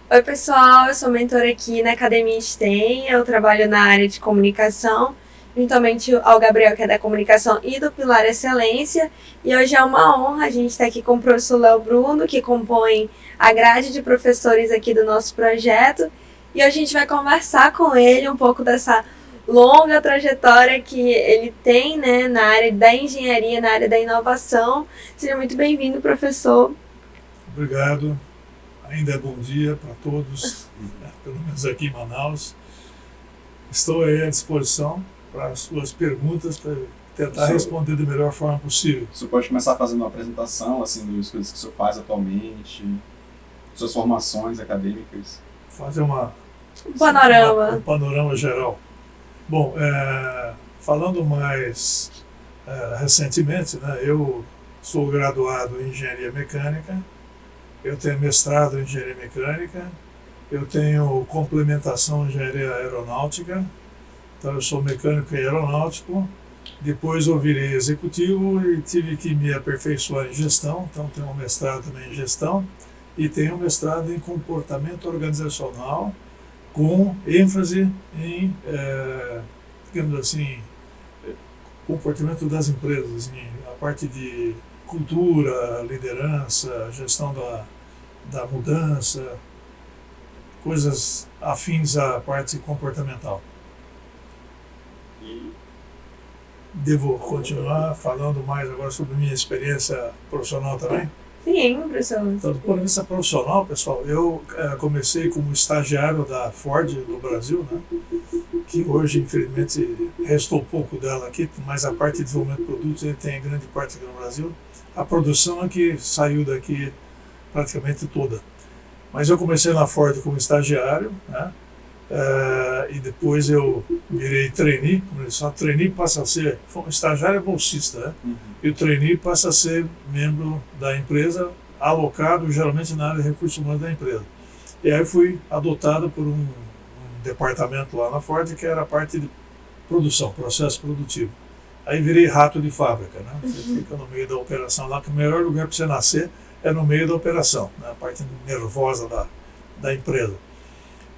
Oi pessoal, eu sou mentora aqui na Academia STEM, eu trabalho na área de comunicação, juntamente ao Gabriel, que é da comunicação, e do Pilar Excelência, e hoje é uma honra a gente estar aqui com o professor Léo Bruno, que compõe a grade de professores aqui do nosso projeto, e hoje a gente vai conversar com ele um pouco dessa longa trajetória que ele tem, né, na área da engenharia, na área da inovação. Seja muito bem-vindo, professor. Obrigado. Ainda é bom dia para todos, pelo menos aqui em Manaus. Estou aí à disposição para as suas perguntas, para tentar responder da melhor forma possível. O senhor pode começar fazendo uma apresentação assim, das coisas que o senhor faz atualmente, suas formações acadêmicas. Fazer um panorama. Um panorama geral. Bom, falando mais recentemente, né, eu sou graduado em Engenharia Mecânica. Eu tenho mestrado em Engenharia Mecânica, eu tenho complementação em Engenharia Aeronáutica, então eu sou mecânico e aeronáutico. Depois eu virei executivo e tive que me aperfeiçoar em gestão, então tenho um mestrado também em gestão e tenho um mestrado em comportamento organizacional com ênfase em, digamos assim, comportamento das empresas, a parte de cultura, liderança, gestão da mudança, coisas afins à parte comportamental. Devo continuar falando mais agora sobre minha experiência profissional também? Sim, professor. Então, do ponto de vista profissional, pessoal, eu comecei como estagiário da Ford no Brasil, né? Que hoje, infelizmente, restou pouco dela aqui, mas a parte de desenvolvimento de produtos ele tem grande parte aqui no Brasil. A produção é que saiu daqui praticamente toda. Mas eu comecei na Ford como estagiário, né? E depois eu virei trainee. Só trainee passa a ser, estagiário é bolsista, né? E o trainee passa a ser membro da empresa, alocado geralmente na área de recursos humanos da empresa. E aí fui adotado por um departamento lá na Ford que era a parte de produção, processo produtivo. Aí virei rato de fábrica, né? Você fica no meio da operação lá, que o melhor lugar para você nascer é no meio da operação, né? A parte nervosa da empresa.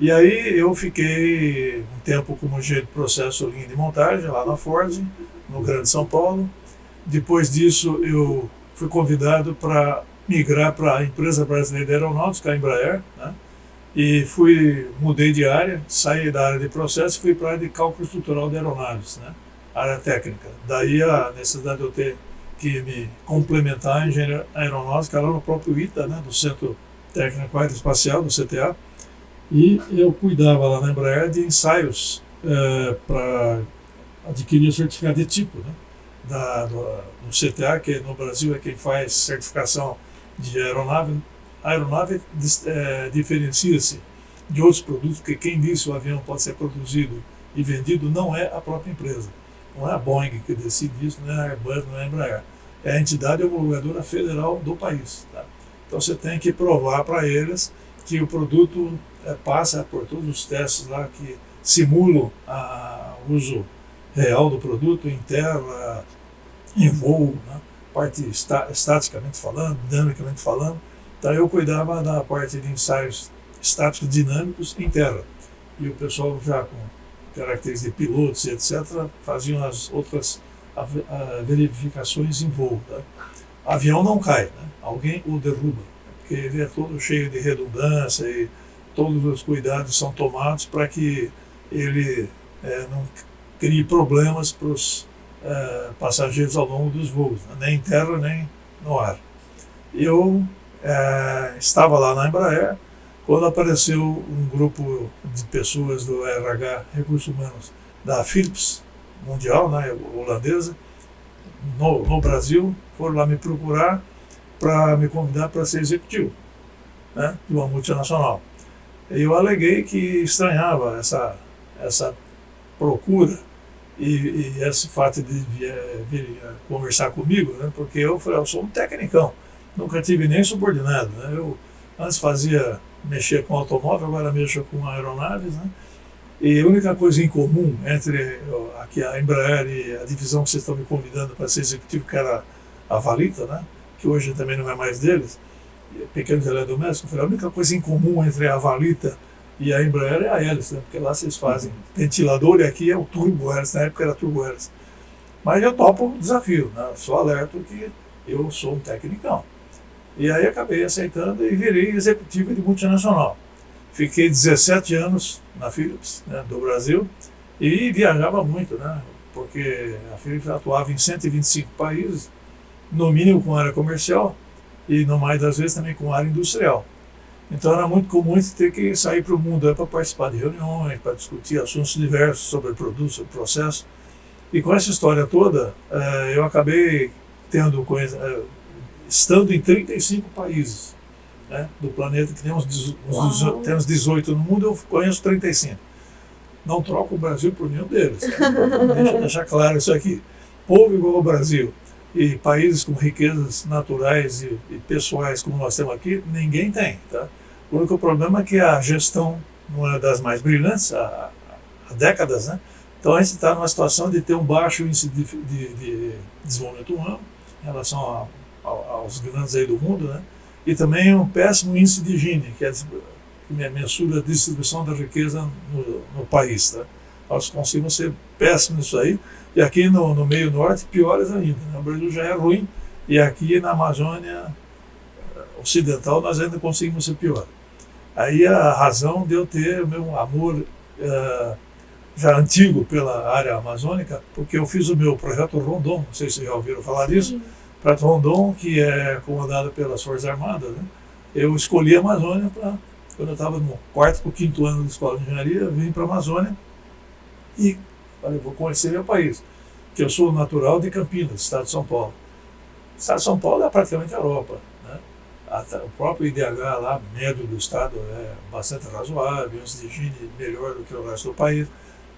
E aí eu fiquei um tempo como engenheiro de processo linha de montagem lá na Ford, no Grande São Paulo. Depois disso eu fui convidado para migrar para a empresa brasileira de aeronáutica, a Embraer, né? E mudei de área, saí da área de processo e fui para a área de cálculo estrutural de aeronaves, né? Área técnica. Daí a necessidade de eu ter que me complementar em engenharia aeronáutica lá no próprio ITA, né, do Centro Técnico Aeroespacial, do CTA, e eu cuidava lá na Embraer de ensaios para adquirir o certificado de tipo, né, do CTA, que no Brasil é quem faz certificação de aeronave. A aeronave diferencia-se de outros produtos, porque quem disse o avião pode ser produzido e vendido não é a própria empresa. Não é a Boeing que decide isso, não é a Airbus, não é a Embraer. É a entidade homologadora federal do país. Tá? Então você tem que provar para eles que o produto passa por todos os testes lá que simulam o uso real do produto em terra, em voo, né? Parte estaticamente falando, dinamicamente falando. Então eu cuidava da parte de ensaios estáticos dinâmicos em terra. E o pessoal já com características de pilotos e etc., faziam as outras verificações em voo. Tá? O avião não cai, né? Alguém o derruba, porque ele é todo cheio de redundância e todos os cuidados são tomados para que ele não crie problemas para os passageiros ao longo dos voos, né? Nem em terra nem no ar. Eu estava lá na Embraer, quando apareceu um grupo de pessoas do RH, Recursos Humanos, da Philips Mundial, né, holandesa, no Brasil, foram lá me procurar para me convidar para ser executivo, né, de uma multinacional. E eu aleguei que estranhava essa procura e esse fato de vir conversar comigo, né, porque eu falei, eu sou um tecnicão, nunca tive nem subordinado, né, eu antes mexia com automóvel, agora mexo com aeronaves, né? E a única coisa em comum entre aqui a Embraer e a divisão que vocês estão me convidando para ser executivo, que era a Valita, né? Que hoje também não é mais deles, pequenos eletrodomésticos. Eu falei, a única coisa em comum entre a Valita e a Embraer é a hélice, né? Porque lá vocês fazem ventilador e aqui é o turbo hélice, na época era turbo hélice. Mas eu topo o desafio, né? Sou alerta que eu sou um tecnicão. E aí acabei aceitando e virei executivo de multinacional. Fiquei 17 anos na Philips, né, do Brasil, e viajava muito, né? Porque a Philips atuava em 125 países, no mínimo com área comercial e no mais das vezes também com área industrial. Então era muito comum ter que sair para o mundo para participar de reuniões, para discutir assuntos diversos sobre produtos, sobre processo. E com essa história toda, eu acabei estando em 35 países, né, do planeta, que temos 18 no mundo, eu conheço 35. Não troco o Brasil por nenhum deles. Tá? Deixa eu deixar claro isso aqui. Povo igual ao Brasil e países com riquezas naturais e pessoais como nós temos aqui, ninguém tem. Tá? O único problema é que a gestão não é das mais brilhantes há décadas, né? Então a gente está numa situação de ter um baixo índice de desenvolvimento humano em relação aos grandes aí do mundo, né? E também um péssimo índice de Gini, que mensura a distribuição da riqueza no país. Tá? Nós conseguimos ser péssimos nisso aí, e aqui no meio norte, piores ainda. Né? O Brasil já é ruim, e aqui na Amazônia Ocidental nós ainda conseguimos ser pior. Aí a razão de eu ter o meu amor já antigo pela área amazônica, porque eu fiz o meu projeto Rondon, não sei se vocês já ouviram falar disso, projeto Rondon, que é comandado pelas Forças Armadas, né? Eu escolhi a Amazônia quando eu estava no 4º ou 5º ano da escola de engenharia, eu vim para a Amazônia e falei, vou conhecer meu país, que eu sou natural de Campinas, estado de São Paulo. O estado de São Paulo é praticamente a Europa, né? O próprio IDH lá, médio do estado, é bastante razoável, índice de Gini melhor do que o resto do país.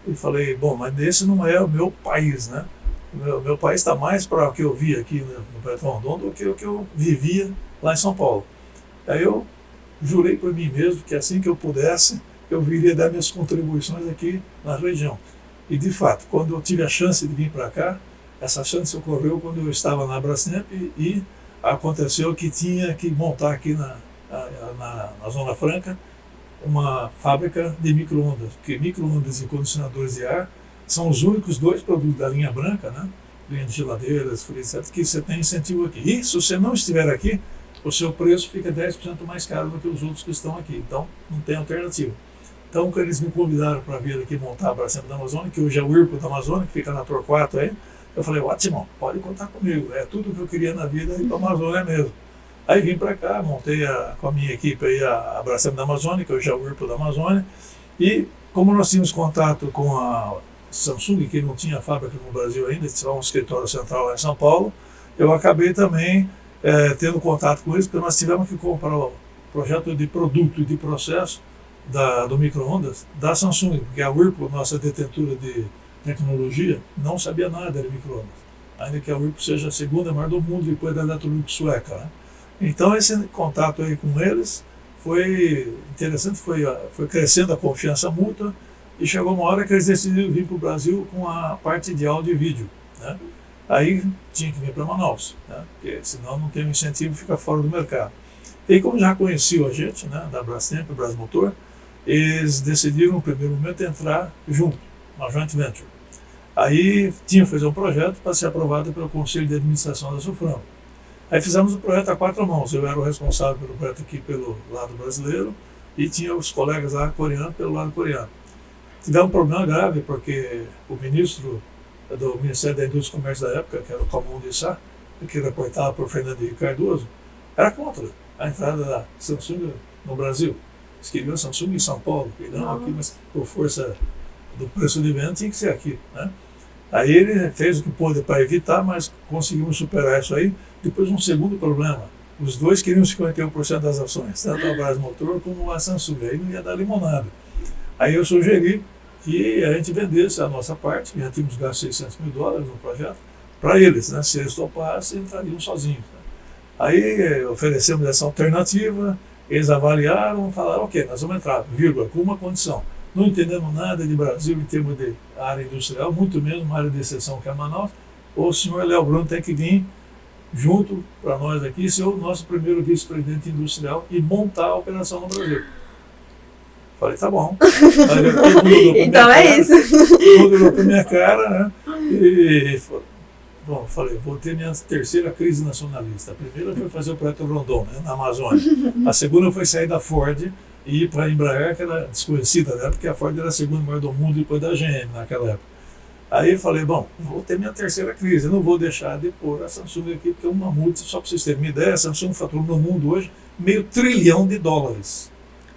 E falei, bom, mas esse não é o meu país, né? O meu país está mais para o que eu vi aqui no Projeto Rondon do que o que eu vivia lá em São Paulo. Aí eu jurei por mim mesmo que assim que eu pudesse, eu viria dar minhas contribuições aqui na região. E de fato, quando eu tive a chance de vir para cá, essa chance ocorreu quando eu estava na Brastemp e aconteceu que tinha que montar aqui na Zona Franca uma fábrica de micro-ondas, porque micro-ondas e condicionadores de ar são os únicos 2 produtos da linha branca, né? Linha de geladeiras, frias, etc., que você tem incentivo aqui. E se você não estiver aqui, o seu preço fica 10% mais caro do que os outros que estão aqui. Então, não tem alternativa. Então, quando eles me convidaram para vir aqui montar a Brastemp da Amazônia, que hoje é o IRPO da Amazônia, que fica na Torquato aí, eu falei, ótimo, pode contar comigo. É tudo que eu queria na vida ir para a Amazônia mesmo. Aí vim para cá, montei com a minha equipe aí a Brastemp da Amazônia, que hoje é o IRPO da Amazônia, e como nós tínhamos contato com a Samsung, que não tinha fábrica no Brasil ainda, tinha um escritório central lá em São Paulo, eu acabei também tendo contato com eles, porque nós tivemos que comprar o projeto de produto e de processo do micro-ondas da Samsung, porque a Whirlpool, nossa detentora de tecnologia, não sabia nada de micro-ondas, ainda que a Whirlpool seja a 2ª maior do mundo depois da Electrolux sueca, né? Então esse contato aí com eles foi interessante, foi crescendo a confiança mútua, e chegou uma hora que eles decidiram vir para o Brasil com a parte de áudio e vídeo, né? Aí tinha que vir para Manaus, né? Porque senão não tem um incentivo e fica fora do mercado. E como já conheciam a gente, né, da Brastemp, Brasmotor, eles decidiram no primeiro momento entrar junto, uma joint venture. Aí tinha que fazer um projeto para ser aprovado pelo Conselho de Administração da Suframo. Aí fizemos o projeto a 4 mãos, eu era o responsável pelo projeto aqui pelo lado brasileiro e tinha os colegas lá coreanos pelo lado coreano. Tivemos um problema grave porque o ministro do Ministério da Indústria e Comércio da época, que era o Kamon Dessá, que reportava por Fernando Henrique Cardoso, era contra a entrada da Samsung no Brasil. Eles queriam a Samsung em São Paulo, e não aqui, mas por força do preço de venda tinha que ser aqui, né? Aí ele fez o que pôde para evitar, mas conseguimos superar isso aí. Depois um segundo problema, os dois queriam 51% das ações, tanto a Brasmotor como a Samsung, aí não ia dar limonada. Aí eu sugeri que a gente vendesse a nossa parte, que já tínhamos gasto $600 mil no projeto, para eles, né? Se eles topassem, entrariam sozinhos. Né? Aí oferecemos essa alternativa, eles avaliaram, falaram, ok, nós vamos entrar, vírgula, com uma condição. Não entendemos nada de Brasil em termos de área industrial, muito menos uma área de exceção que é Manaus. O senhor Léo Bruno tem que vir junto para nós aqui, ser o nosso primeiro vice-presidente industrial e montar a operação no Brasil. Falei, tá bom. Aí, todo mundo olhou pra Então minha é cara, isso. todo mundo olhou para minha cara, né? E bom, falei, vou ter minha terceira crise nacionalista. A primeira foi fazer o projeto Rondon, né, na Amazônia. A segunda foi sair da Ford e ir para a Embraer, que era desconhecida, né, porque a Ford era a segunda maior do mundo depois da GM naquela época. Aí falei, bom, vou ter minha terceira crise, não vou deixar de pôr a Samsung aqui, porque é uma multa, só para vocês terem uma ideia, a Samsung fatura no mundo hoje $500 bilhão.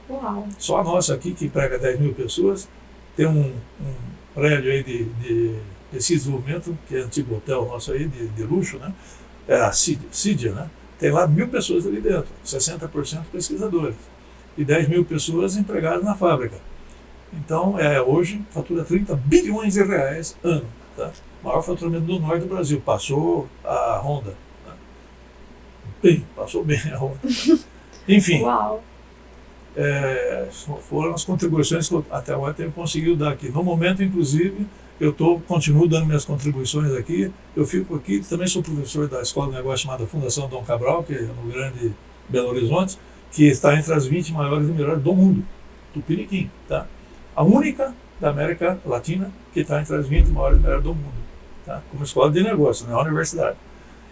Uau. Só a nossa aqui, que emprega 10 mil pessoas, tem um prédio aí de desenvolvimento, que é antigo hotel nosso aí, de luxo, né? É a Cydia, né? Tem lá 1.000 pessoas ali dentro, 60% pesquisadores, e 10 mil pessoas empregadas na fábrica. Então, hoje, fatura R$30 bilhões ano. Tá? O maior faturamento do norte do Brasil. Passou a Honda. Né? Bem, passou bem a Honda. Enfim, Uau. foram as contribuições que eu até agora tenho conseguido dar aqui. No momento, inclusive, eu continuo dando minhas contribuições aqui. Eu fico aqui, também sou professor da escola de negócio chamada Fundação Dom Cabral, que é no grande Belo Horizonte, que está entre as 20 maiores e melhores do mundo. Tupiniquim, tá? A única da América Latina que está entre as 20 maiores e melhores do mundo, tá? Como escola de negócio, não é universidade.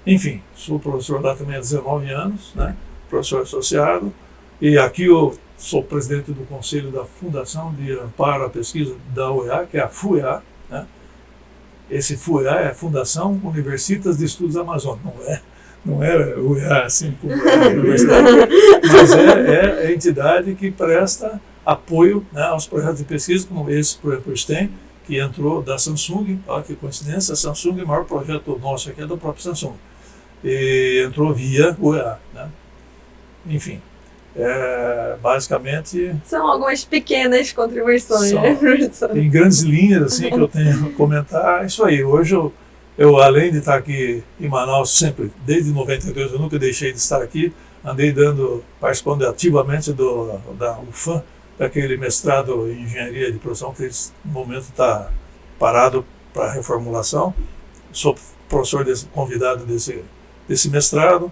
Enfim, sou professor lá também há 19 anos, né? Professor associado, e aqui eu sou presidente do Conselho da Fundação de Amparo à Pesquisa da UEA, que é a FUEA, né? Esse FUEA é a Fundação Universitas de Estudos Amazônicos, não é UEA assim como é a universidade, mas é a entidade que presta apoio, né, aos projetos de pesquisa, como esse, por exemplo, o STEM, que entrou da Samsung. Olha que coincidência, a Samsung, o maior projeto nosso aqui é do próprio Samsung, e entrou via UEA, né? Enfim, basicamente... São algumas pequenas contribuições, né, professor? Em grandes linhas, assim, que eu tenho a comentar, é isso aí. Hoje eu, além de estar aqui em Manaus sempre, desde 92, eu nunca deixei de estar aqui, andei participando ativamente da UFAM, daquele mestrado em engenharia de produção, que no momento está parado para reformulação. Sou professor convidado desse mestrado,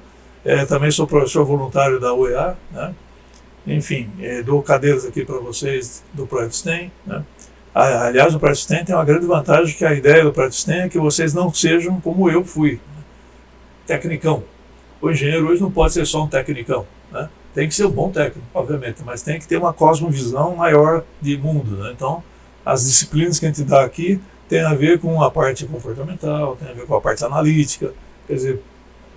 também sou professor voluntário da UEA, né? Enfim, dou cadeiras aqui para vocês do Projeto STEM, né? Aliás, o Projeto STEM tem uma grande vantagem, que a ideia do Projeto STEM é que vocês não sejam como eu fui, né? Tecnicão. O engenheiro hoje não pode ser só um tecnicão, né? Tem que ser um bom técnico, obviamente, mas tem que ter uma cosmovisão maior de mundo, né? Então, as disciplinas que a gente dá aqui tem a ver com a parte comportamental, tem a ver com a parte analítica. Quer dizer,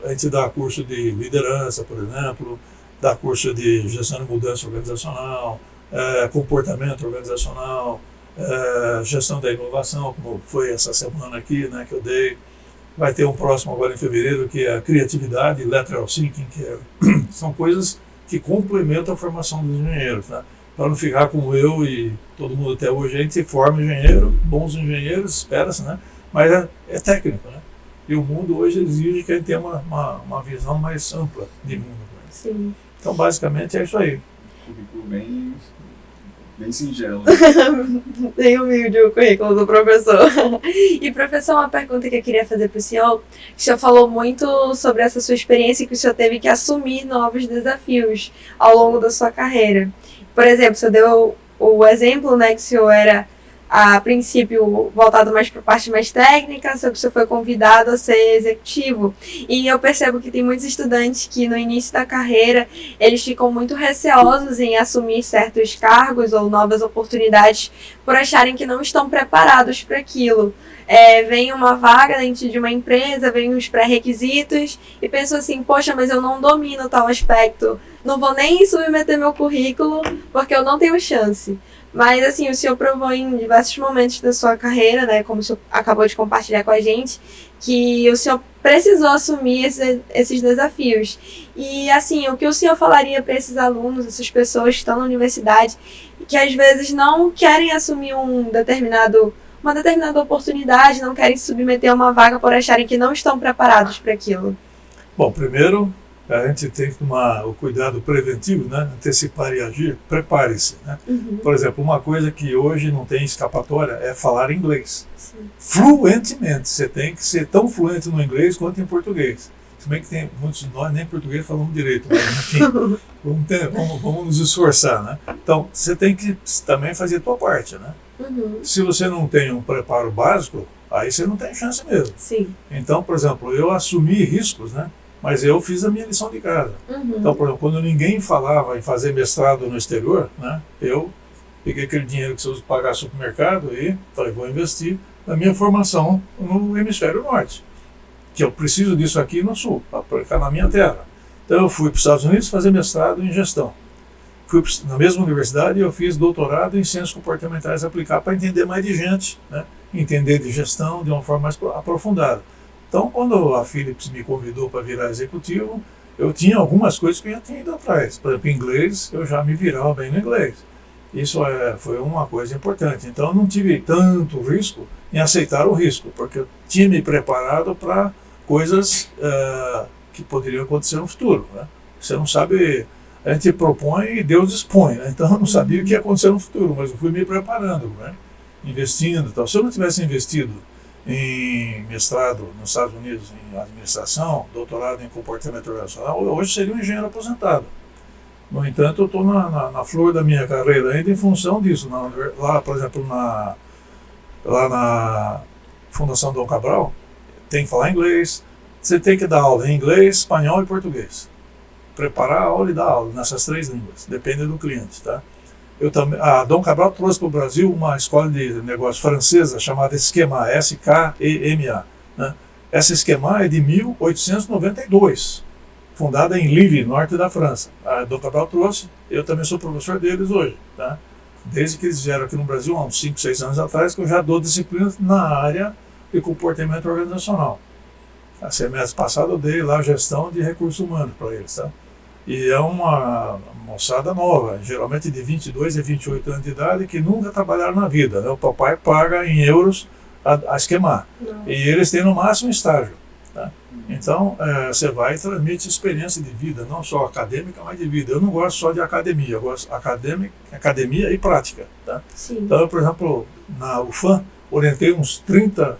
a gente dá curso de liderança, por exemplo, dá curso de gestão de mudança organizacional, comportamento organizacional, gestão da inovação, como foi essa semana aqui, né, que eu dei. Vai ter um próximo agora em fevereiro, que é a criatividade, lateral thinking, são coisas que complementam a formação dos engenheiros, tá? Para não ficar como eu e todo mundo até hoje, a gente forma engenheiro, bons engenheiros, espera-se, né? Mas é técnico, né? E o mundo hoje exige que a gente tenha uma visão mais ampla de mundo. Né? Sim. Então, basicamente, é isso aí. Currículo bem singelo. Bem humilde o currículo do professor. E, professor, uma pergunta que eu queria fazer para o senhor falou muito sobre essa sua experiência, que o senhor teve que assumir novos desafios ao longo da sua carreira. Por exemplo, o senhor deu o exemplo, né, que o senhor era, a princípio, voltado mais para a parte mais técnica, só que o senhor foi convidado a ser executivo. E eu percebo que tem muitos estudantes que no início da carreira, eles ficam muito receosos em assumir certos cargos ou novas oportunidades por acharem que não estão preparados para aquilo. Vem uma vaga dentro de uma empresa, vem os pré-requisitos e pensam assim, poxa, mas eu não domino tal aspecto, não vou nem submeter meu currículo porque eu não tenho chance. Mas, assim, o senhor provou em diversos momentos da sua carreira, né, como o senhor acabou de compartilhar com a gente, que o senhor precisou assumir esses desafios. E, assim, o que o senhor falaria para esses alunos, essas pessoas que estão na universidade, que às vezes não querem assumir uma determinada oportunidade, não querem se submeter a uma vaga por acharem que não estão preparados para aquilo? Bom, primeiro, a gente tem que tomar o cuidado preventivo, né? Antecipar e agir. Prepare-se, né? Uhum. Por exemplo, uma coisa que hoje não tem escapatória é falar inglês. Sim. Fluentemente. Você tem que ser tão fluente no inglês quanto em português. Se bem que tem muitos de nós nem português falamos direito, mas enfim, vamos nos esforçar, né? Então, você tem que também fazer a tua parte, né? Se você não tem um preparo básico, aí você não tem chance mesmo. Sim. Então, por exemplo, eu assumi riscos, né? Mas eu fiz a minha lição de casa. Então, por exemplo, quando ninguém falava em fazer mestrado no exterior, né? Eu peguei aquele dinheiro que você usa para pagar supermercado e falei, vou investir na minha formação no hemisfério norte, que eu preciso disso aqui no sul, para aplicar na minha terra. Então eu fui para os Estados Unidos fazer mestrado em gestão. Fui na mesma universidade e eu fiz doutorado em ciências comportamentais aplicadas para entender mais de gente, né? Entender de gestão de uma forma mais aprofundada. Então, quando a Philips me convidou para virar executivo, eu tinha algumas coisas que eu já tinha ido atrás. Por exemplo, inglês, eu já me virava bem no inglês. Isso foi uma coisa importante. Então, eu não tive tanto risco em aceitar o risco, porque eu tinha me preparado para coisas que poderiam acontecer no futuro, né? Você não sabe, a gente propõe e Deus dispõe, né? Então, eu não sabia o que ia acontecer no futuro, mas eu fui me preparando, né? Investindo e tal. Se eu não tivesse investido em mestrado nos Estados Unidos em administração, doutorado em comportamento organizacional, hoje seria um engenheiro aposentado. No entanto, eu estou na flor da minha carreira ainda em função disso. Lá, por exemplo, lá na Fundação Dom Cabral, tem que falar inglês, você tem que dar aula em inglês, espanhol e português. Preparar a aula e dar aula nessas 3 línguas, depende do cliente, tá? A Dom Cabral trouxe para o Brasil uma escola de negócios francesa chamada Schema, S-K-E-M-A. Né? Essa Schema é de 1892, fundada em Lille, norte da França. A Dom Cabral trouxe, eu também sou professor deles hoje. Tá? Desde que eles vieram aqui no Brasil, há uns 5, 6 anos atrás, que eu já dou disciplina na área de comportamento organizacional. A semestre passado eu dei lá gestão de recursos humanos para eles. Tá? E é uma moçada nova, geralmente de 22 a 28 anos de idade, que nunca trabalharam na vida. Né? O papai paga em euros a Schema. E eles têm no máximo estágio. Tá? Então, você vai e transmite experiência de vida, não só acadêmica, mas de vida. Eu não gosto só de academia, eu gosto de academia e prática. Tá? Então, eu, por exemplo, na UFAM, orientei umas 30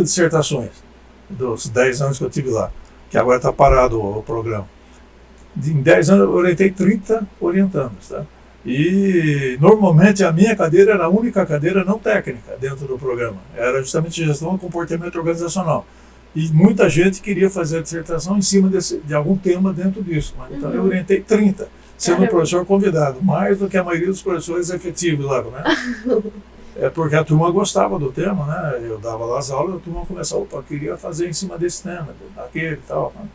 dissertações, dos 10 anos que eu tive lá, que agora está parado o programa. Em 10 anos eu orientei 30 orientandos. Tá? E normalmente a minha cadeira era a única cadeira não técnica dentro do programa. Era justamente gestão e comportamento organizacional. E muita gente queria fazer a dissertação em cima de algum tema dentro disso. Então eu orientei 30, sendo um professor convidado, mais do que a maioria dos professores efetivos lá. Né? É porque a turma gostava do tema, né? Eu dava lá as aulas, a turma começava, opa, queria fazer em cima desse tema, daquele e tal. Né?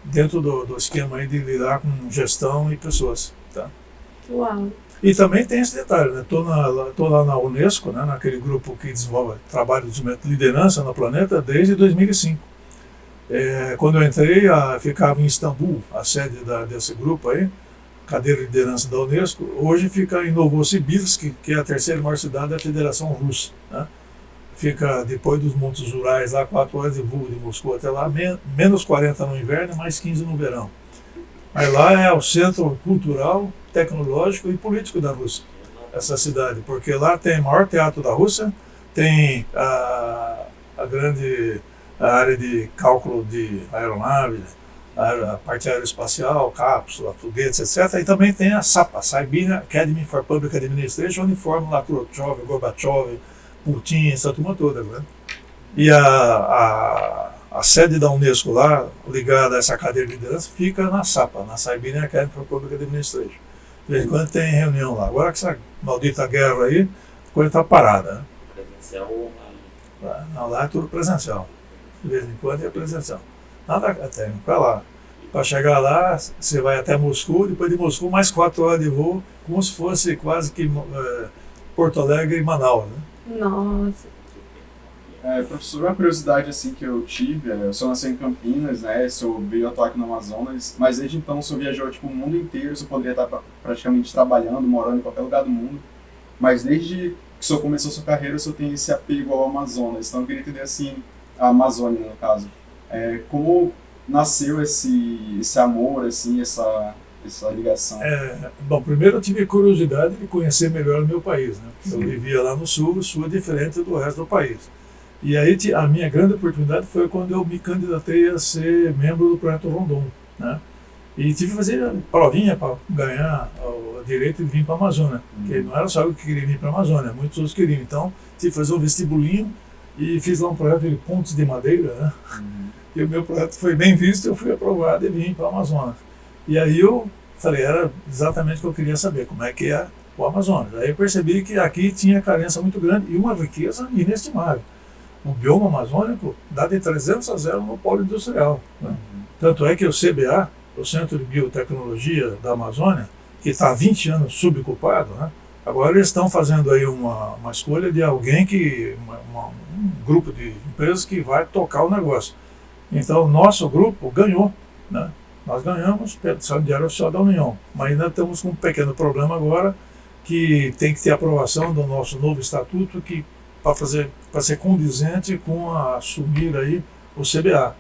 Dentro do esquema aí de lidar com gestão e pessoas. Tá? Uau. E também tem esse detalhe, né? Tô lá na Unesco, né? Naquele grupo que desenvolve trabalho de desenvolvimento de liderança no planeta desde 2005. Quando eu entrei, ficava em Istambul, a sede desse grupo aí, cadeira de liderança da Unesco. Hoje fica em Novosibirsk, que é a 3ª maior cidade da Federação Russa. Né? Fica depois dos Montes Urais, lá 4 horas de voo de Moscou até lá, menos 40 no inverno, mais 15 no verão. Mas lá é o centro cultural, tecnológico e político da Rússia, essa cidade, porque lá tem o maior teatro da Rússia, tem a grande área de cálculo de aeronaves, a parte aeroespacial, cápsula, foguetes, etc. E também tem a SAPA, Siberian Academy for Public Administration, onde formam lá Khrushchev, Gorbachev, Putin, essa turma toda. Né? E a sede da Unesco lá, ligada a essa cadeira de liderança, fica na SAPA, na Siberian Academy for Public Administration. De vez em quando tem reunião lá. Agora que essa maldita guerra aí, a coisa está parada. Né? Presencial ou online? Não, lá é tudo presencial. De vez em quando é presencial. Nada técnico, para lá. Para chegar lá, você vai até Moscou, depois de Moscou mais 4 horas de voo, como se fosse quase que Porto Alegre e Manaus. Né? Nossa. Professor, uma curiosidade assim que eu tive, eu só nasci em Campinas, né, eu veio atuar aqui no Amazonas, mas desde então o senhor viajou tipo, o mundo inteiro, o senhor poderia estar praticamente trabalhando, morando em qualquer lugar do mundo, mas desde que o senhor começou a sua carreira, o senhor tem esse apego ao Amazonas, então eu queria entender assim, a Amazônia no caso, como nasceu esse amor, assim, essa ligação? Bom, primeiro eu tive curiosidade de conhecer melhor o meu país, né? Eu vivia lá no sul, o sul é diferente do resto do país. E aí a minha grande oportunidade foi quando eu me candidatei a ser membro do Projeto Rondon, né? E tive que fazer provinha para ganhar o direito de vir para a Amazônia, porque não era só eu que queria vir para a Amazônia, muitos outros queriam. Então, tive que fazer um vestibulinho e fiz lá um projeto de pontes de madeira, né? E o meu projeto foi bem visto, eu fui aprovado e vim para o Amazonas. E aí eu falei, era exatamente o que eu queria saber, como é que é o Amazonas. Aí eu percebi que aqui tinha carência muito grande e uma riqueza inestimável. O bioma amazônico dá de 300-0 no polo industrial, né? Tanto é que o CBA, o Centro de Biotecnologia da Amazônia, que está há 20 anos subocupado, né? Agora eles estão fazendo aí uma escolha de alguém um grupo de empresas que vai tocar o negócio. Então o nosso grupo ganhou, né? Nós ganhamos pelo Diário Oficial da União, mas ainda estamos com um pequeno problema agora, que tem que ter aprovação do nosso novo estatuto para ser condizente com assumir aí o CBA.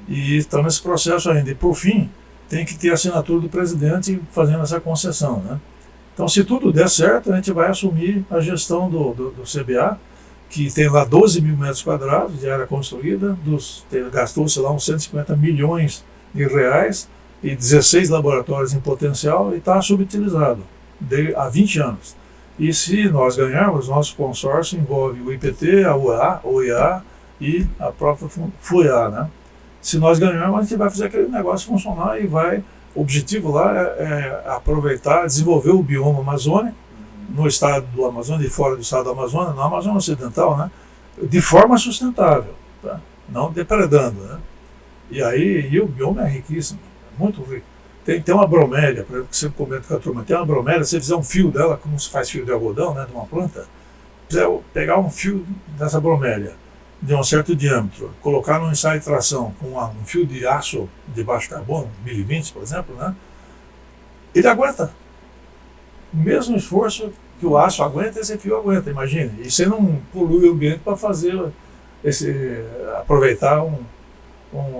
E está nesse processo ainda. E por fim, tem que ter a assinatura do presidente fazendo essa concessão, né? Então, se tudo der certo, a gente vai assumir a gestão do CBA, que tem lá 12 mil metros quadrados de área construída, gastou-se lá uns 150 milhões de reais e 16 laboratórios em potencial e está subutilizado há 20 anos. E se nós ganharmos, nosso consórcio envolve o IPT, a OEA e a própria FUEA, né? Se nós ganharmos, a gente vai fazer aquele negócio funcionar e o objetivo lá é aproveitar, desenvolver o bioma amazônico no estado do Amazonas e fora do estado do Amazonas, na Amazônia Ocidental, né? De forma sustentável, tá? Não depredando, né? E o bioma é riquíssimo, é muito rico. Tem uma bromélia, por exemplo, que você comenta com a turma, tem uma bromélia, se você fizer um fio dela, como se faz fio de algodão, né, de uma planta, quiser pegar um fio dessa bromélia de um certo diâmetro, colocar num ensaio de tração com um fio de aço de baixo carbono, 1020, por exemplo, né, ele aguenta. O mesmo esforço que o aço aguenta, esse fio aguenta, imagine. E você não polui o ambiente para fazer aproveitar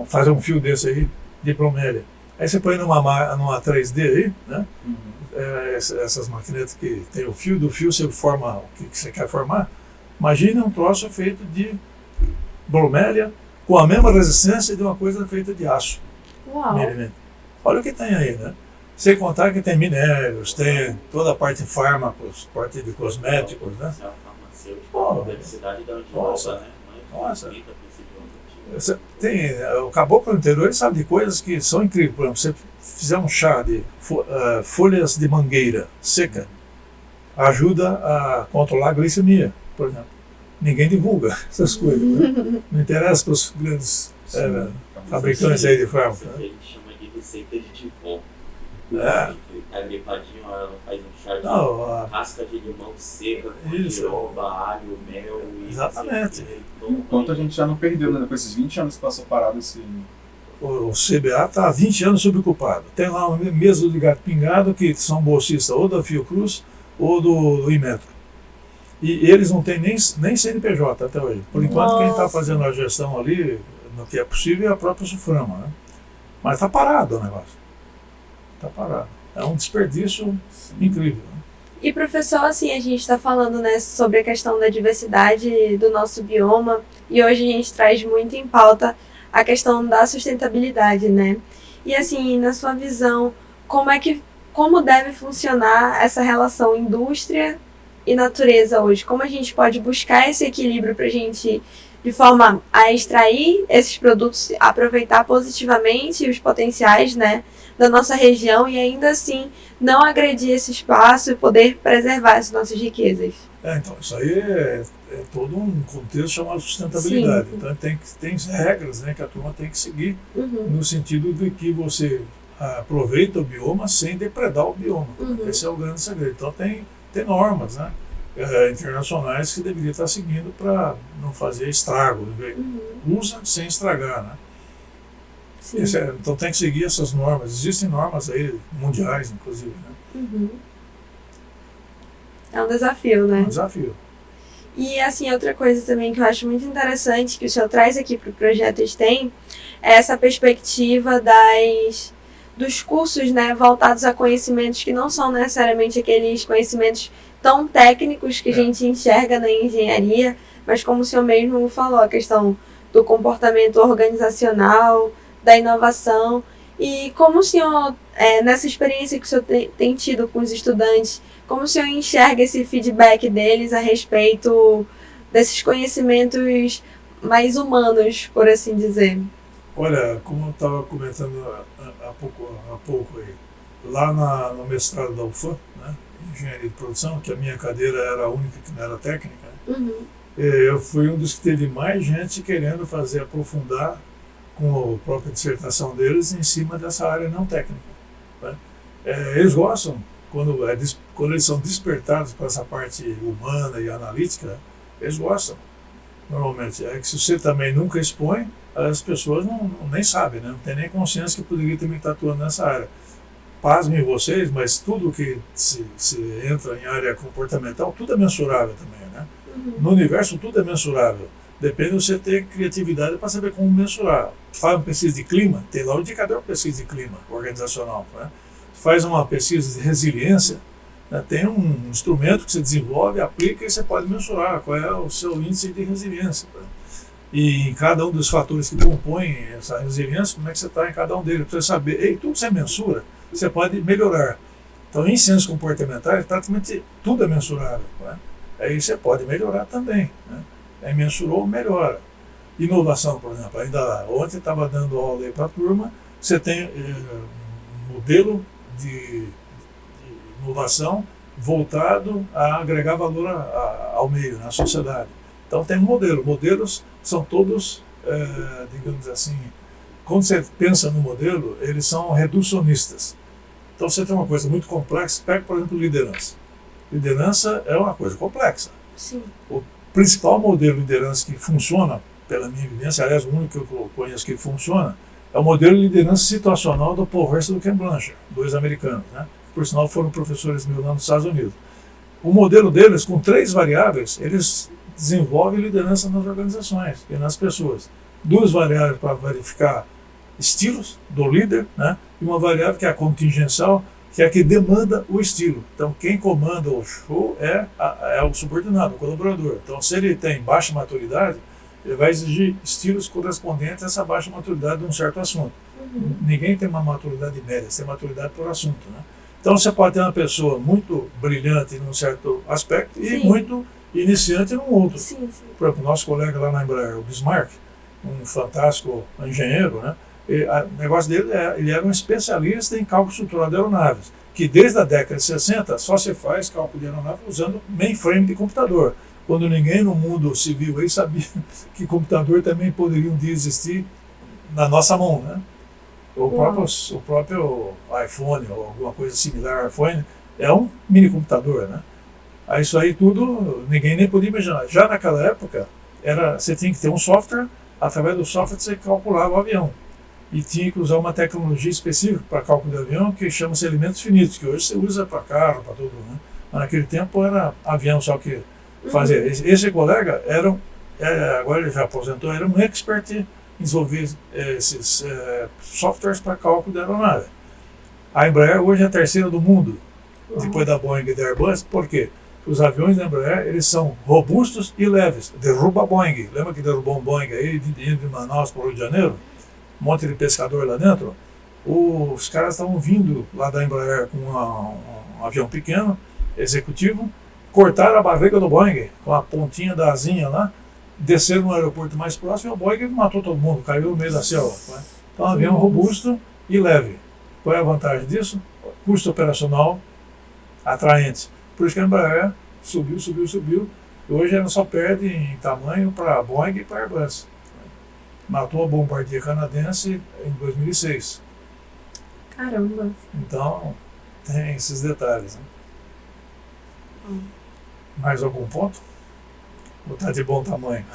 fazer um fio desse aí de bromélia. Aí você põe numa 3D aí, né? Essas maquinetas que tem o fio, do fio você forma o que você quer formar. Imagine um troço feito de bromélia com a mesma resistência de uma coisa feita de aço. Uau. Olha o que tem aí, né? Sem contar que tem minérios, tem toda a parte de fármacos, parte de cosméticos, né? A diversidade da nossa, né? Nossa. O caboclo interior sabe de coisas que são incríveis. Por exemplo, você fizer um chá de folhas de mangueira seca, ajuda a controlar a glicemia, por exemplo. Ninguém divulga essas coisas, né? Não interessa para os grandes fabricantes aí de fármacos. A gente chama de receita de vó. É. Tá gripadinho, ela faz um chá de casca de limão seca, com giroba, alho, mel e... Exatamente. Enquanto a gente já não perdeu, né? Depois desses 20 anos que passou parado esse... O CBA está há 20 anos subocupado. Tem lá uma mesa de gato pingado que são bolsistas ou da Fiocruz ou do Inmetro. E eles não têm nem CNPJ até hoje. Por enquanto, quem está fazendo a gestão ali, no que é possível, é a própria Suframa, né? Mas está parado o negócio. Está parado. É um desperdício incrível. Né? E professor, assim, a gente está falando, né, sobre a questão da diversidade do nosso bioma e hoje a gente traz muito em pauta a questão da sustentabilidade, né? E assim, na sua visão, como deve funcionar essa relação indústria e natureza hoje? Como a gente pode buscar esse equilíbrio para a gente, de forma a extrair esses produtos, aproveitar positivamente os potenciais, né, da nossa região e ainda assim não agredir esse espaço e poder preservar as nossas riquezas? Então, isso aí é todo um contexto chamado sustentabilidade. Sim. Então tem regras, né, que a turma tem que seguir, no sentido de que você aproveita o bioma sem depredar o bioma. Esse é o grande segredo. Então tem normas, né, internacionais que deveria estar seguindo para não fazer estrago. Usa sem estragar, né? Então tem que seguir essas normas. Existem normas aí mundiais, inclusive, né? É um desafio, né? É um desafio. E assim, outra coisa também que eu acho muito interessante que o senhor traz aqui para o projeto STEM é essa perspectiva dos cursos, né, voltados a conhecimentos que não são necessariamente aqueles conhecimentos tão técnicos que a gente enxerga na engenharia, mas como o senhor mesmo falou, a questão do comportamento organizacional, da inovação. E como o senhor, nessa experiência que o senhor tem tido com os estudantes, como o senhor enxerga esse feedback deles a respeito desses conhecimentos mais humanos, por assim dizer? Olha, como eu estava comentando há pouco aí, lá no mestrado da UFAM, né, Engenharia de Produção, que a minha cadeira era a única que não era técnica, eu fui um dos que teve mais gente querendo aprofundar com a própria dissertação deles em cima dessa área não técnica. Né? Eles gostam, quando eles são despertados para essa parte humana e analítica, eles gostam. Normalmente, é que se você também nunca expõe, as pessoas nem sabem, né? Não tem nem consciência que poderia também estar atuando nessa área. Pasmem vocês, mas tudo que se entra em área comportamental, tudo é mensurável também, né? No universo, tudo é mensurável. Depende de você ter criatividade para saber como mensurar. Faz uma pesquisa de clima, tem lá o indicador de pesquisa de clima organizacional. Né? Faz uma pesquisa de resiliência, né? Tem um instrumento que você desenvolve, aplica e você pode mensurar qual é o seu índice de resiliência. Né? E em cada um dos fatores que compõem essa resiliência, como é que você está em cada um deles, para você saber, tudo que você mensura, você pode melhorar. Então, em ciências comportamentais, praticamente tudo é mensurável. Né? Aí você pode melhorar também. Né? Aí mensurou, melhora. Inovação, por exemplo, ainda ontem estava dando aula aí para a turma, você tem um modelo de inovação voltado a agregar valor ao meio, à sociedade. Então tem um modelo. Modelos são todos, digamos assim, quando você pensa no modelo, eles são reducionistas. Então você tem uma coisa muito complexa, pega, por exemplo, liderança. Liderança é uma coisa complexa. Sim. O principal modelo de liderança que funciona, pela minha evidência, aliás, o único que eu conheço que funciona, é o modelo de liderança situacional do Paul Hurst e do Ken Blanchard, dois americanos, né? Por sinal foram professores meus lá nos Estados Unidos. O modelo deles, com 3 variáveis, eles desenvolvem liderança nas organizações e nas pessoas. 2 variáveis para verificar estilos do líder, né? E uma variável que é a contingencial, que é a que demanda o estilo. Então, quem comanda o show é o subordinado, o colaborador. Então, se ele tem baixa maturidade, ele vai exigir estilos correspondentes a essa baixa maturidade de um certo assunto. Ninguém tem uma maturidade média, você tem maturidade por assunto. Né? Então, você pode ter uma pessoa muito brilhante num certo aspecto e muito iniciante num outro. Sim. Por exemplo, nosso colega lá na Embraer, o Bismarck, um fantástico engenheiro, né? O negócio dele ele era um especialista em cálculo estrutural de aeronaves, que desde a década de 60 só se faz cálculo de aeronave usando mainframe de computador, quando ninguém no mundo civil aí sabia que computador também poderia um dia existir na nossa mão, né? O próprio iPhone ou alguma coisa similar ao iPhone é um mini computador, né? Aí isso aí tudo ninguém nem podia imaginar. Já naquela época você tinha que ter um software, através do software você calculava o avião. E tinha que usar uma tecnologia específica para cálculo de avião que chama-se elementos finitos, que hoje você usa para carro, para tudo, né? Mas naquele tempo era avião só que fazia. Esse colega agora ele já aposentou, era um expert em desenvolver esses softwares para cálculo de aeronave. A Embraer hoje é a terceira do mundo, depois da Boeing e da Airbus. Por quê? Os aviões da Embraer, eles são robustos e leves. Derruba a Boeing. Lembra que derrubou um Boeing aí de Manaus para o Rio de Janeiro? Um monte de pescador lá dentro. Os caras estavam vindo lá da Embraer com um avião pequeno, executivo, cortaram a barriga do Boeing com a pontinha da asinha lá, desceram no aeroporto mais próximo e o Boeing matou todo mundo, caiu no meio da selva. Né? Então, um avião robusto e leve. Qual é a vantagem disso? Custo operacional atraente. Por isso que a Embraer subiu, e hoje ela só perde em tamanho para a Boeing e para a Airbus. Matou a Bombardier canadense em 2006. Caramba! Então, tem esses detalhes. Né? Mais algum ponto? Ou está de bom tamanho?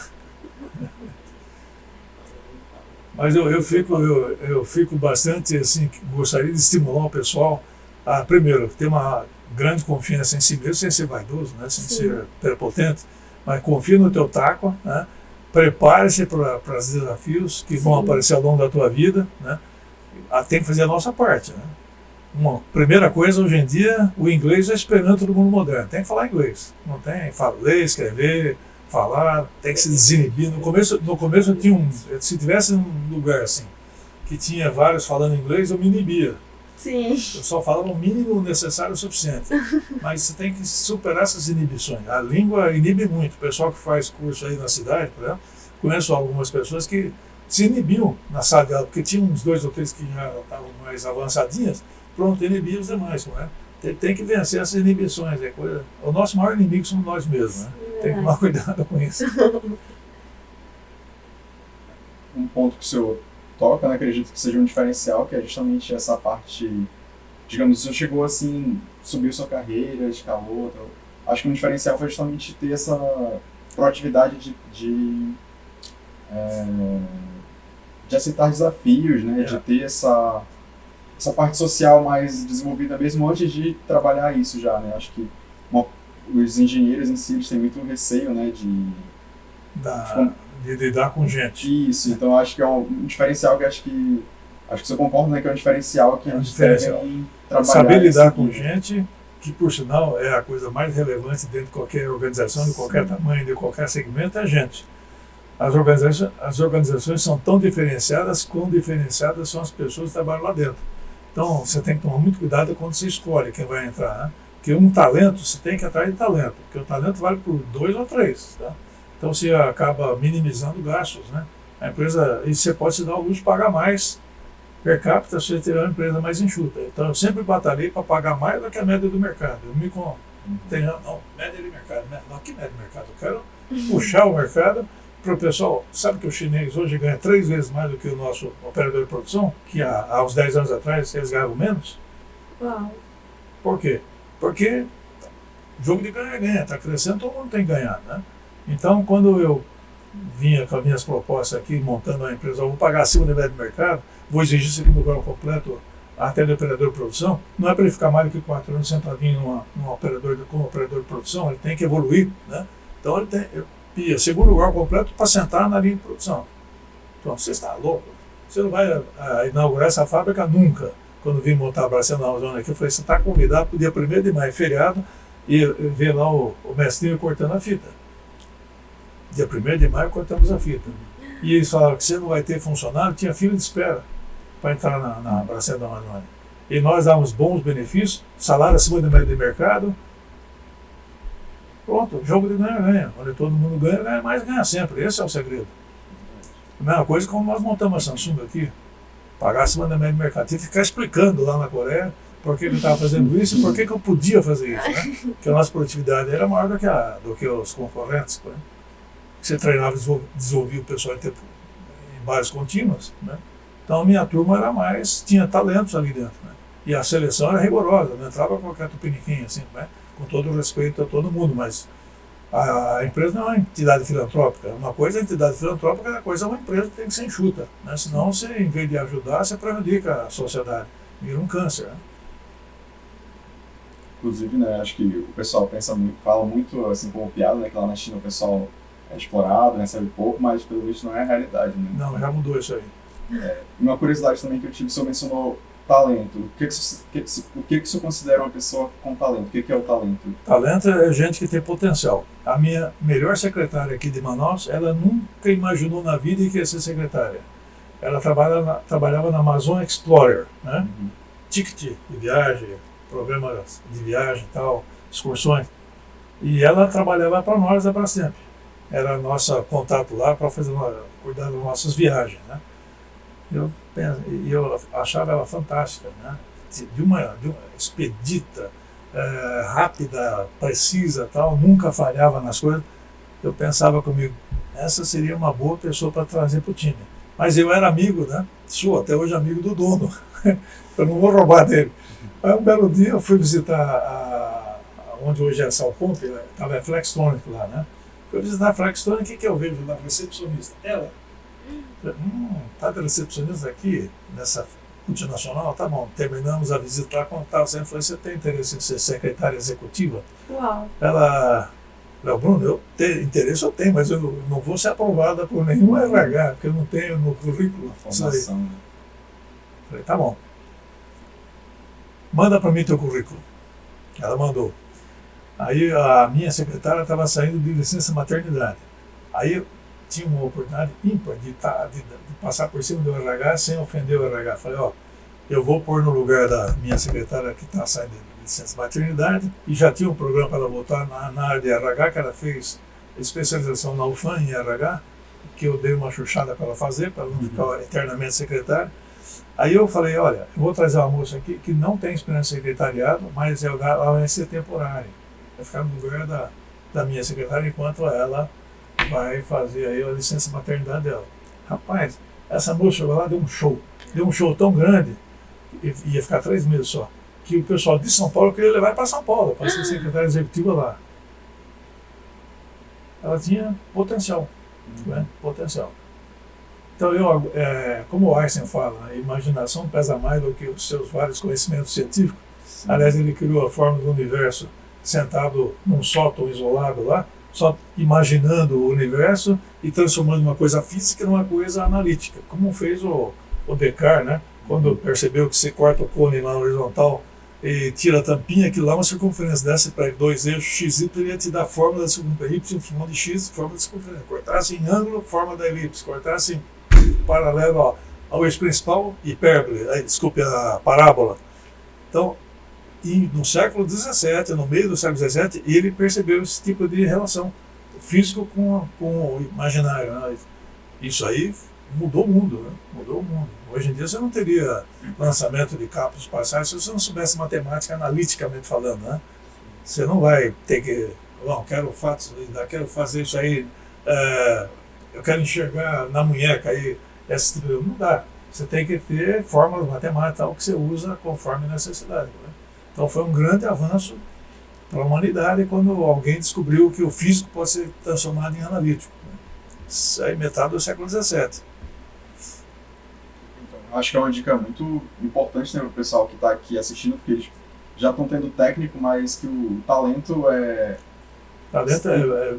Mas eu fico bastante assim, gostaria de estimular o pessoal a, primeiro, ter uma grande confiança em si mesmo, sem ser vaidoso, né? Sem ser prepotente, mas confia no teu taco, né? Prepare-se para os desafios que vão aparecer ao longo da tua vida, né? Tem que fazer a nossa parte, né? Uma primeira coisa, hoje em dia, o inglês é esperanto do mundo moderno. Tem que falar inglês. Não tem, ler, escrever, falar, tem que se desinibir. No começo se tivesse um lugar assim, que tinha vários falando inglês, eu me inibia. Sim. Eu só falava o mínimo necessário o suficiente. Mas você tem que superar essas inibições. A língua inibe muito. O pessoal que faz curso aí na cidade, por exemplo, conheço algumas pessoas que se inibiam na sala de aula, porque tinha uns 2 ou 3 que já estavam mais avançadinhas, pronto, inibia os demais, não é? Tem que vencer essas inibições. O nosso maior inimigo somos nós mesmos, né? Tem que tomar cuidado com isso. Um ponto que o senhor toca, né, acredito que seja um diferencial, que é justamente essa parte, digamos, o senhor chegou assim, subiu sua carreira, escalou, então, acho que um diferencial foi justamente ter essa proatividade de aceitar desafios, né, de ter essa parte social mais desenvolvida mesmo antes de trabalhar isso já, né, acho que os engenheiros em si, eles têm muito receio, né, de lidar com gente. Isso, então acho que é um diferencial que acho que você concorda, né, que é um diferencial que a gente deve trabalhar. Saber lidar com gente, que por sinal é a coisa mais relevante dentro de qualquer organização, de qualquer tamanho, de qualquer segmento, é a gente. As organizações são tão diferenciadas quão diferenciadas são as pessoas que trabalham lá dentro. Então você tem que tomar muito cuidado quando você escolhe quem vai entrar, né? Porque um talento, você tem que atrair de talento, porque o talento vale por 2 ou 3, tá? Então você acaba minimizando gastos, né? A empresa, e você pode se dar o luxo de pagar mais per capita se você tiver uma empresa mais enxuta. Então eu sempre batalhei para pagar mais do que a média do mercado. Eu me não, média de mercado, não, que média de mercado? Eu quero puxar o mercado para o pessoal. Sabe que o chinês hoje ganha 3 vezes mais do que o nosso operador de produção, que há uns 10 anos atrás eles ganhavam menos? Uau. Por quê? Porque jogo de ganha-ganha, está crescendo, todo mundo tem que ganhar, né? Então, quando eu vinha com as minhas propostas aqui, montando uma empresa, eu vou pagar acima do médio do mercado, vou exigir segundo grau completo até do operador de produção, não é para ele ficar mais do que 4 anos sentadinho como operador de produção, ele tem que evoluir, né? Então, eu pedia segundo grau completo para sentar na linha de produção. Então, você está louco? Você não vai inaugurar essa fábrica nunca. Quando vim montar a Bracena na zona aqui, eu falei, você está convidado para o dia 1º de maio, feriado, e ver lá o mestrinho cortando a fita. Dia 1º de maio cortamos a fita. E eles falaram que você não vai ter funcionário, tinha fila de espera para entrar na Bracena da Amazônia. E nós dávamos bons benefícios, salário acima do médio de mercado. Pronto, jogo de ganha-ganha. Onde todo mundo ganha mais, ganha sempre. Esse é o segredo. A mesma coisa como nós montamos a Samsung aqui. Pagar acima do médio de mercado. Tinha que ficar explicando lá na Coreia por que ele estava fazendo isso e por que eu podia fazer isso, né? Porque a nossa produtividade era maior do que os concorrentes, né? Você treinava e desenvolvia o pessoal em bases contínuas, né? Então a minha turma era tinha talentos ali dentro, né? E a seleção era rigorosa, não entrava qualquer tupiniquim, assim, né? Com todo o respeito a todo mundo, mas a empresa não é uma entidade filantrópica. Uma coisa é entidade filantrópica, outra coisa é uma empresa que tem que ser enxuta, né? Senão você, em vez de ajudar, você prejudica a sociedade, vira um câncer, né? Inclusive, né, acho que o pessoal fala muito assim como piada, né, que lá na China o pessoal é explorado, recebe pouco, mas pelo visto não é a realidade, né? Não, já mudou isso aí. Uma curiosidade também que eu tive, o senhor mencionou talento. O que o senhor considera uma pessoa com talento? O que é o talento? Talento é gente que tem potencial. A minha melhor secretária aqui de Manaus, ela nunca imaginou na vida que ia ser secretária. Ela trabalhava na Amazon Explorer, né? Ticket de viagem, programas de viagem e tal, excursões. E ela trabalhava para nós da Brastemp. Era nossa contato lá para cuidar das nossas viagens, né? Eu achava ela fantástica, né? De uma expedita, rápida, precisa, tal, nunca falhava nas coisas. Eu pensava comigo, essa seria uma boa pessoa para trazer para o time. Mas eu era amigo, né? Sou até hoje amigo do dono. Eu não vou roubar dele. Aí um belo dia eu fui visitar onde hoje é a Salcomp, estava a Flextronic lá, né? Fui visitar a Flextronic, o que eu vejo lá? Recepcionista. Ela. Tá de recepcionista aqui, nessa multinacional? Tá bom, terminamos a visita lá, quando estava saindo, falei, você tem interesse em ser secretária executiva? Uau. Ela, Bruno, interesse eu tenho, mas eu não vou ser aprovada por nenhum RH, porque eu não tenho no currículo. Formação. Falei, tá bom. Manda para mim teu currículo. Ela mandou. Aí a minha secretária estava saindo de licença maternidade. Aí eu tinha uma oportunidade ímpar de passar por cima do RH sem ofender o RH. Falei, ó, eu vou pôr no lugar da minha secretária que está saindo de licença maternidade, e já tinha um programa para ela voltar na área de RH, que ela fez especialização na UFAM em RH, que eu dei uma chuchada para ela fazer, para ela não ficar eternamente secretária. Aí eu falei, olha, eu vou trazer uma moça aqui que não tem experiência em secretariado, mas ela vai ser temporária. Vai ficar no lugar da minha secretária enquanto ela vai fazer aí a licença maternidade dela. Rapaz, essa moça chegou lá, deu um show tão grande, ia ficar 3 meses só, que o pessoal de São Paulo queria levar para São Paulo, para ser secretária executiva lá. Ela tinha potencial, né? Potencial. Então, como o Einstein fala, a imaginação pesa mais do que os seus vários conhecimentos científicos. Sim. Aliás, ele criou a forma do universo sentado num sótão isolado lá, só imaginando o universo e transformando uma coisa física numa coisa analítica, como fez o Descartes, né? Quando percebeu que você corta o cone lá na horizontal e tira a tampinha, aquilo lá, uma circunferência dessa para 2 eixos x, y, ele ia te dar a forma da circunferência, y, forma de x, forma da circunferência. Cortasse em ângulo, forma da elipse. Cortasse em paralelo ao eixo principal, hipérbole, desculpe, a parábola. Então, e no século XVII, no meio do século XVII, ele percebeu esse tipo de relação físico com o imaginário, né? Isso aí mudou o mundo, né? Mudou o mundo. Hoje em dia você não teria lançamento de cápsulas espaciais se você não soubesse matemática analiticamente falando, né? Você não vai ter que, quero fazer isso aí, eu quero enxergar na munheca aí, esse tipo de... Não dá. Você tem que ter fórmulas matemáticas, algo que você usa conforme necessidade, né? Então foi um grande avanço para a humanidade quando alguém descobriu que o físico pode ser transformado em analítico, né? Isso aí metade do século XVII. Acho que é uma dica muito importante, né, para o pessoal que está aqui assistindo, porque eles já estão tendo técnico, mas que o talento é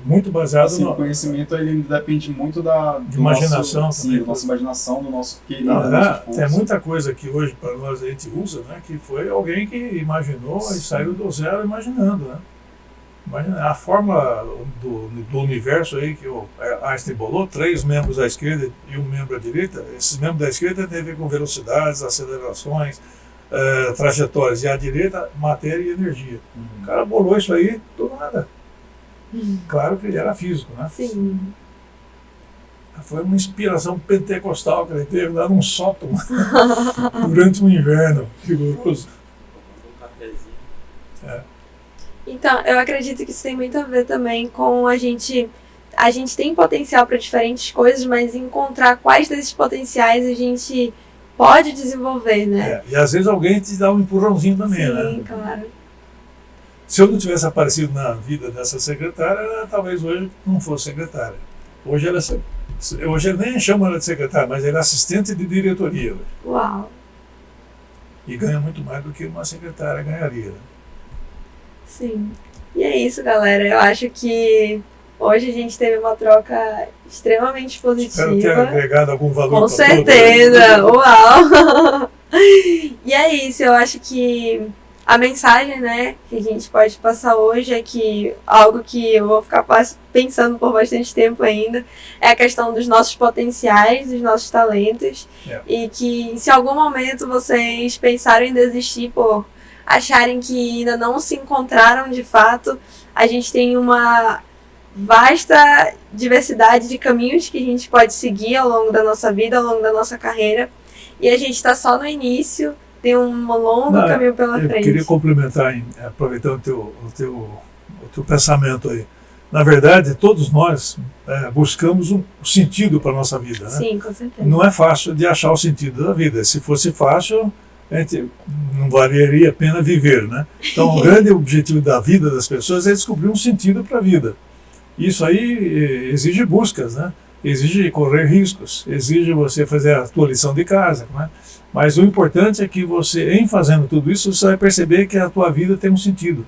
muito baseado assim, no conhecimento. Ele depende muito da imaginação, da nossa imaginação, do nosso querer, tem muita coisa que hoje para nós a gente usa, né, que foi alguém que imaginou e saiu do zero imaginando, né? A fórmula do universo aí que o Einstein bolou, 3 membros à esquerda e 1 membro à direita. Esses membros da esquerda têm a ver com velocidades, acelerações, trajetórias, e à direita, matéria e energia. O cara bolou isso aí do nada. Claro que ele era físico, né? Sim. Foi uma inspiração pentecostal que ele teve lá num sótão durante um inverno rigoroso. Então, eu acredito que isso tem muito a ver também com a gente tem potencial para diferentes coisas, mas encontrar quais desses potenciais a gente pode desenvolver, né? E às vezes alguém te dá um empurrãozinho também, sim, né? Sim, claro. Se eu não tivesse aparecido na vida dessa secretária, ela talvez hoje não fosse secretária. Hoje eu nem chamo ela de secretária, mas ela é assistente de diretoria hoje. Uau! E ganha muito mais do que uma secretária ganharia, né? Sim. E é isso, galera. Eu acho que hoje a gente teve uma troca extremamente positiva. Espero ter agregado algum valor. Com certeza! Uau! E é isso. Eu acho que a mensagem, né, que a gente pode passar hoje é que algo que eu vou ficar pensando por bastante tempo ainda é a questão dos nossos potenciais, dos nossos talentos. E que se em algum momento vocês pensarem em desistir por acharem que ainda não se encontraram de fato, a gente tem uma vasta diversidade de caminhos que a gente pode seguir ao longo da nossa vida, ao longo da nossa carreira, e a gente está só no início, tem um longo caminho pela frente. Eu queria complementar, aproveitando o teu pensamento aí. Na verdade, todos nós buscamos um sentido para a nossa vida, né? Sim, com certeza. Não é fácil de achar o sentido da vida. Se fosse fácil, a gente não valeria a pena viver, né? Então, o grande objetivo da vida das pessoas é descobrir um sentido para a vida. Isso aí exige buscas, né? Exige correr riscos, exige você fazer a tua lição de casa, né? Mas o importante é que você, em fazendo tudo isso, você vai perceber que a tua vida tem um sentido.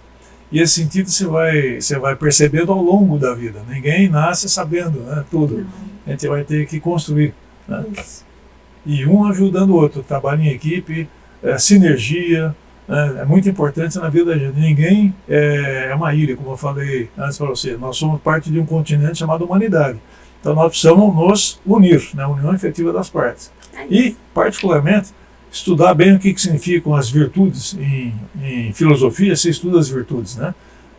E esse sentido você vai percebendo ao longo da vida. Ninguém nasce sabendo, né, tudo. Não. A gente vai ter que construir, né? E um ajudando o outro, trabalho em equipe, sinergia, É muito importante na vida da gente. Ninguém é uma ilha, como eu falei antes para você. Nós somos parte de um continente chamado humanidade. Então nós precisamos nos unir, na união efetiva das partes. E, particularmente, estudar bem o que significam as virtudes. Em filosofia, você estuda as virtudes, né?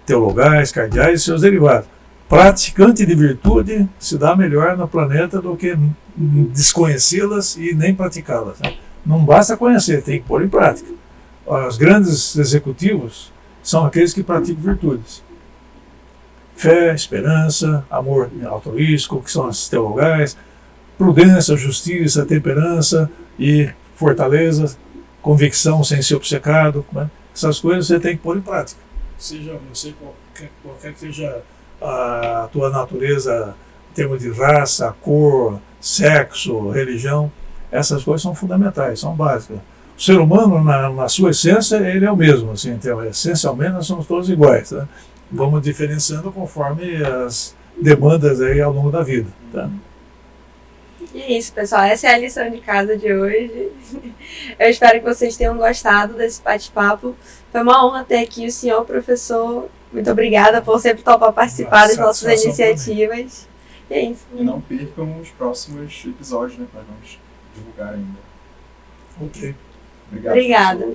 Teologais, cardeais e seus derivados. Praticante de virtude se dá melhor no planeta do que desconhecê-las e nem praticá-las, né? Não basta conhecer, tem que pôr em prática. Os grandes executivos são aqueles que praticam virtudes. Fé, esperança, amor altruístico, que são as teologais, prudência, justiça, temperança e fortaleza, convicção sem ser obcecado, né? Essas coisas você tem que pôr em prática. Seja você, qualquer que seja a tua natureza em termos de raça, cor, sexo, religião, essas coisas são fundamentais, são básicas. O ser humano, na sua essência, ele é o mesmo, assim, então, essencialmente nós somos todos iguais, tá? Vamos diferenciando conforme as demandas aí ao longo da vida, tá? E é isso, pessoal. Essa é a lição de casa de hoje. Eu espero que vocês tenham gostado desse bate-papo. Foi uma honra ter aqui o senhor professor. Muito obrigada por sempre topar participar das nossas iniciativas. E é isso. E não percam os próximos episódios, né? Para nós divulgar ainda. Ok. Obrigado. Obrigada.